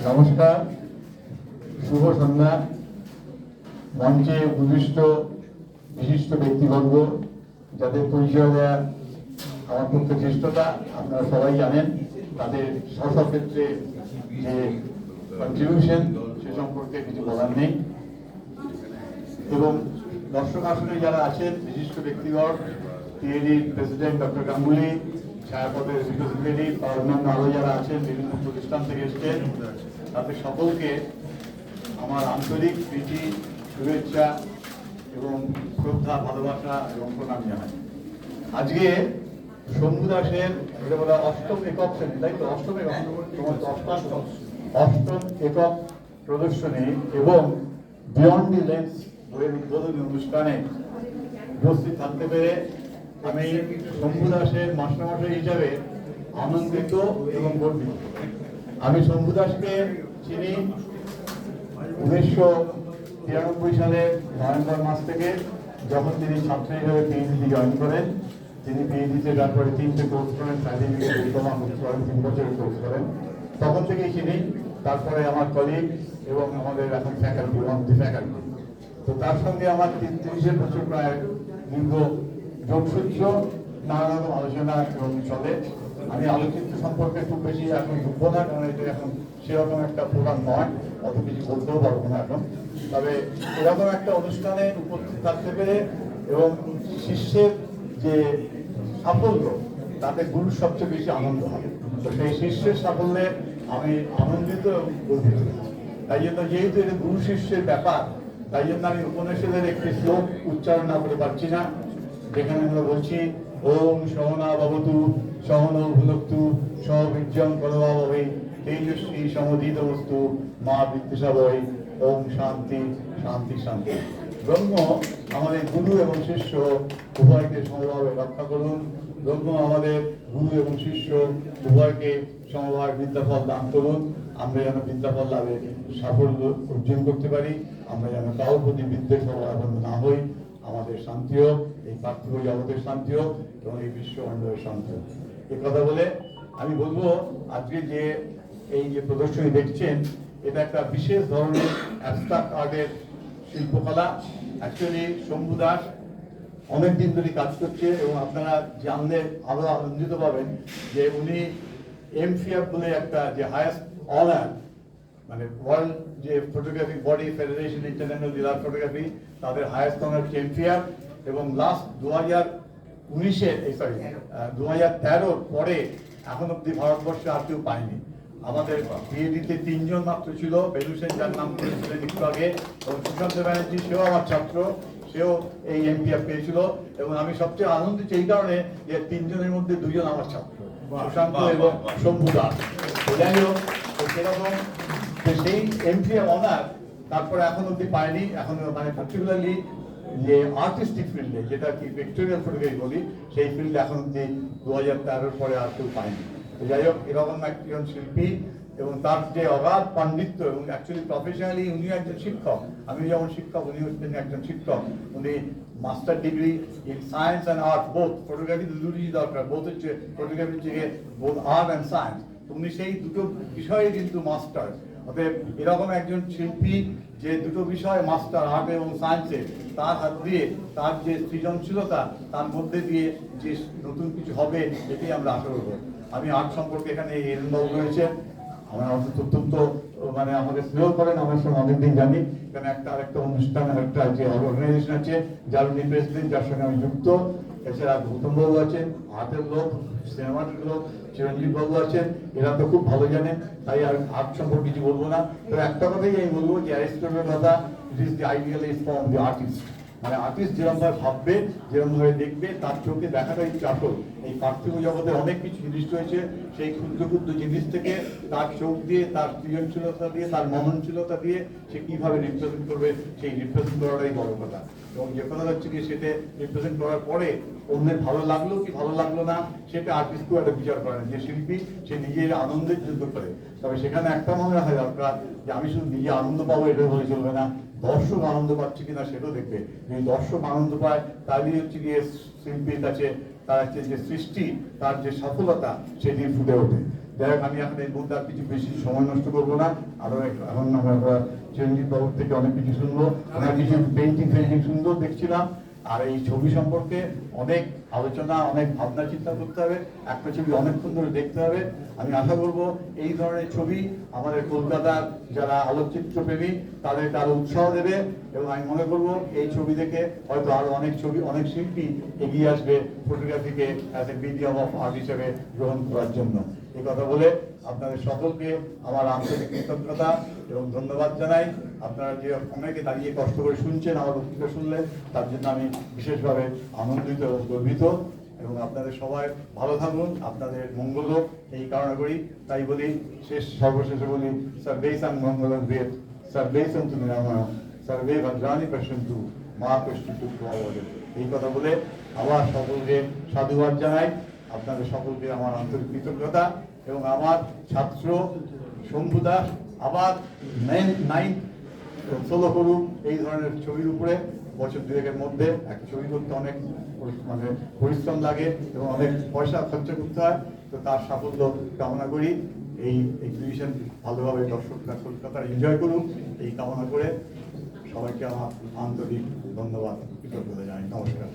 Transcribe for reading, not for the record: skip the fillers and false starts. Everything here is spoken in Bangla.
নমস্কার, শুভ সন্ধ্যা। মঞ্চে উপবিষ্ট বিশিষ্ট ব্যক্তিবর্গ, যাদের পরিচয় দেওয়া আমার পক্ষে চেষ্টাটা আপনারা সবাই জানেন, তাদের স্ব ক্ষেত্রে যে কন্ট্রিবিউশন সে সম্পর্কে কিছু বলার নেই। এবং দর্শক আসনে যারা আছেন বিশিষ্ট ব্যক্তিগণ, টিএডির প্রেসিডেন্ট ডক্টর গাঙ্গুলি, ছায়াপথের সেক্রেটারি বা অন্যান্য আরো যারা আছেন বিভিন্ন প্রতিষ্ঠান থেকে এসছেন, তাদের সকলকে আমার আন্তরিক প্রীতি, শুভেচ্ছা এবং শ্রদ্ধা, ভালোবাসা এবং প্রণাম জানাই। আজকে শম্ভু দাসের এটা বলা অষ্টম একক শ্রেণী, তাই তো? অষ্টম একক, অষ্টম একক প্রদর্শনী এবং বিয়ন্ড দি লেন্স বইয়ের উদ্বোধনী অনুষ্ঠানে উপস্থিত থাকতে পেরে আমি শম্ভু দাসের মাস্টারমশাই হিসাবে আনন্দিত এবং গর্বিত। আমি শম্ভু দাসকে চিনি 1993 সালের নভেম্বর মাস থেকে, যখন তিনি ছাত্র হিসেবে পিএইচডি জয়েন করেন। তিনি পিএইচডিতে তারপরে 3টে কোর্স করেন, সার্টিফিকেট, ডিপ্লোমা কোর্স করেন, 3 বছরের কোর্স করেন। তখন থেকেই চিনি। তারপরে আমার কলিগ এবং আমাদের এখন ফ্যাকাল্টি, ফ্যাকাল্টি। তো তার সঙ্গে আমার 30 বছর প্রায় দীর্ঘ যোগসূত্র, নানা রকম আলোচনা এবং চলে। আমি আলোচিত সম্পর্কে খুব বেশি এখন ঢুকবো না, কারণ এটা এখন সেরকম একটা প্রোগ্রাম নয়, অত কিছু বলতেও পারবো না এখন। তবে এরকম একটা অনুষ্ঠানে উপস্থিত থাকতে পেরে এবং শিষ্যের যে সাফল্য, তাতে গুরুর সবচেয়ে বেশি আনন্দ হয়। তো সেই শিষ্যের সাফল্যে আমি আনন্দিত এবং গর্বিত। তাই জন্য যেহেতু এটা গুরু শিষ্যের ব্যাপার, তাই জন্য আমি উপনিষদের একটি শ্লোক উচ্চারণ না করে পারছি না, যেখানে আমরা বলছি ওম সহনা ভবতু সহনো ভুনক্তু সবীর্যং করভাবহৈ তেজস্বী সমধিতমস্তু মা বিদ্বিষাবহৈ ওম শান্তি শান্তি শান্তি। ব্রহ্ম আমাদের গুরু এবং শিষ্য উভয়কে সমভাবে রক্ষা করুন। ব্রহ্ম আমাদের গুরু এবং শিষ্য উভয়কে সমভাবে বিদ্যাফল দান করুন। আমরা যেন বিদ্যাফল লাভে সাফল্য অর্জন করতে পারি, আমরা যেন কারোর প্রতি বিদ্বেষ অবলম্বন না হই। আমাদের শান্তি হোক, এই পার্থিব জগতের শান্তি হোক এবং এই বিশ্বমণ্ডলের শান্তি হোক। এই কথা বলে আমি বলবো, আজকে যে এই যে প্রদর্শনী দেখছেন, এটা একটা বিশেষ ধরনের অ্যাবস্ট্রাক্ট আর্টের শিল্পকলা। অ্যাকচুয়ালি শম্ভু দাস অনেকদিন ধরে কাজ করছে এবং আপনারা জানলে আরো আনন্দিত পাবেন যে উনি এমফিএফ বলে একটা যে হায়েস্ট অনার, মানে ওয়ার্ল্ড যে photography body federation international dealer photography, তাদের হায়েস্ট অনার চ্যাম্পিয়ন। এবং লাস্ট 2013 পরে এখন অব্দি ভারতবর্ষে আর কেউ পায়নি। আমাদের বিএডিতে 3 জন মাত্র ছিল। বেলুসেন, যার নাম করেছিলেন একটু আগে, এবং সুশান্ত ব্যানার্জি, সেও আমার ছাত্র, সেও এই এমপিএফ পেয়েছিল। এবং আমি সবচেয়ে আনন্দিত এই কারণে যে 3 জনের মধ্যে 2 জন আমার ছাত্র, সুশান্ত এবং শম্ভু দাস। যাই হোক, সেরকম সেই এমপিএফ অনার তারপরে এখন অব্দি পায়নি। এখন মানে পার্টিকুলারলি যে আর্টিস্টিক ফিল্ডে, যেটা কি পিকটোরিয়াল ফটোগ্রাফি বলি, সেই ফিল্ডে এখন অব্দি 2013 পরে আর কেউ পায়নি। যাই হোক, এরকম একজন শিল্পী এবং তার যে অগাধ পাণ্ডিত্য, এবং অ্যাকচুয়ালি প্রফেশনালি উনি একজন শিক্ষক। আমি যেমন শিক্ষক, উনি হচ্ছেন একজন শিক্ষক। উনি master degree in science and art, both. Photography তো দুটোই দরকার, বোথ হচ্ছে ফটোগ্রাফি থেকে বোথ আর্ট অ্যান্ড সায়েন্স। উনি সেই দুটো বিষয়ে কিন্তু মাস্টার। অতএব এরকম একজন শিল্পী যে দুটো বিষয় মাস্টার, আর্ট এবং সায়েন্সে, তার হাত দিয়ে তার যে সৃজনশীলতা, তার মধ্যে দিয়ে যে নতুন কিছু হবে, এটাই আমরা আশা করবো। আমি আর্ট সম্পর্কে, এখানে এরনবাবু রয়েছে, আমার অত্যন্ত মানে আমাকে স্নেহ করেন, আমার সঙ্গে অনেকদিন জানি, কারণ আরেকটা অনুষ্ঠান, একটা যে অর্গানাইজেশন আছে যার উনি প্রেসিডেন্ট, যার সঙ্গে আমি যুক্ত। এছাড়া গৌতম বাবু আছেন, আর্টের লোক, সিনেমার লোক, চিরঞ্জিত বাবু আছেন, এরা তো খুব ভালো জানেন, তাই আর আর্ট সম্পর্কে কিছু বলবো না। তো একটা কথাই আমি বলবো যে অ্যারিস্টটলের কথা, it is the idealised form of the artist. মানে আর্টিস্ট যেরকম ভাবে ভাববে, যেরকম ভাবে দেখবে, তার চোখে দেখাটাই আসল। এই পার্থিব জগতে অনেক কিছু জিনিস রয়েছে, সেই ক্ষুদ্র ক্ষুদ্র জিনিস থেকে তার চোখ দিয়ে, তার সৃজনশীলতা দিয়ে, তার মননশীলতা দিয়ে সে কিভাবে রিপ্রেজেন্ট করবে, সেই রিপ্রেজেন্ট করাটাই বড় কথা। এবং যে কথা হচ্ছে কি, সেটা রিপ্রেজেন্ট করার পরে অন্যের ভালো লাগলো কি ভালো লাগলো না, সেটা আর্টিস্টকেও একটা বিচার করে না। যে শিল্পী, সে নিজের আনন্দের যুদ্ধ করে। তবে সেখানে একটা মনে রাখা দরকার যে আমি শুধু নিজে আনন্দ পাবো এটা বলে চলবে না, দর্শক আনন্দ পাচ্ছে কিনা সেটাও দেখবে। যদি দর্শক আনন্দ পায়, তাহলেই হচ্ছে গিয়ে শিল্পীর কাছে তার যে সৃষ্টি, তার যে সফলতা, সেটি ফুটে ওঠে। যাই হোক, আমি এখন এই মুহূর্তে আর কিছু বেশি সময় নষ্ট করবো না। আরো এখন আমরা চিরঞ্জিত বাবুর থেকে অনেক কিছু শুনবো। আমরা কিছু পেন্টিং সুন্দর দেখছিলাম। আর এই ছবি সম্পর্কে অনেক আলোচনা, অনেক ভাবনা চিন্তা করতে হবে। একটা ছবি অনেকক্ষণ ধরে দেখতে হবে। আমি আশা করব এই ধরনের ছবি আমাদের কলকাতার যারা আলোকচিত্র প্রেমী তাদেরকে আরো উৎসাহ দেবে, এবং আমি মনে করব এই ছবি দেখে হয়তো আরো অনেক ছবি, অনেক শিল্পী এগিয়ে আসবে ফটোগ্রাফিকে as a medium of art হিসেবে গ্রহণ করার জন্য। এই কথা বলে আপনাদের সকলকে আমার আন্তরিক কৃতজ্ঞতা এবং ধন্যবাদ জানাই। আপনারা যে অনেকে দাঁড়িয়ে কষ্ট করে শুনছেন আমার বক্তৃতা শুনলে, তার জন্য আমি বিশেষভাবে আনন্দিত এবং গর্বিত। এবং আপনাদের সবাই ভালো থাকুন, আপনাদের মঙ্গল হোক এই কারণে করি। তাই বলি, সর্বশেষে বলি, সর্বেষাং মঙ্গলং ভবেৎ, সর্বে সন্তু নিরাময়াঃ, সর্বে ভদ্রাণি পশ্যন্তু মা কশ্চিৎ দুঃখং ভবেৎ। এই কথা বলে আবার সকলকে সাধুবাদ জানাই। আপনাদের সকলকে আমার আন্তরিক কৃতজ্ঞতা। এবং আমার ছাত্র শম্ভু দাস আবার 9 সোলো করুক এই ধরনের ছবির উপরে। বছর দুয়েকের মধ্যে একটা ছবি করতে অনেক মানে পরিশ্রম লাগে এবং অনেক পয়সা খরচা করতে হয়। তো তার সাফল্য কামনা করি। এই এক্সিবিশন ভালোভাবে দর্শকরা কলকাতায় এনজয় করুন এই কামনা করে সবাইকে আমার আন্তরিক ধন্যবাদ, কৃতজ্ঞতা জানাই। নমস্কার।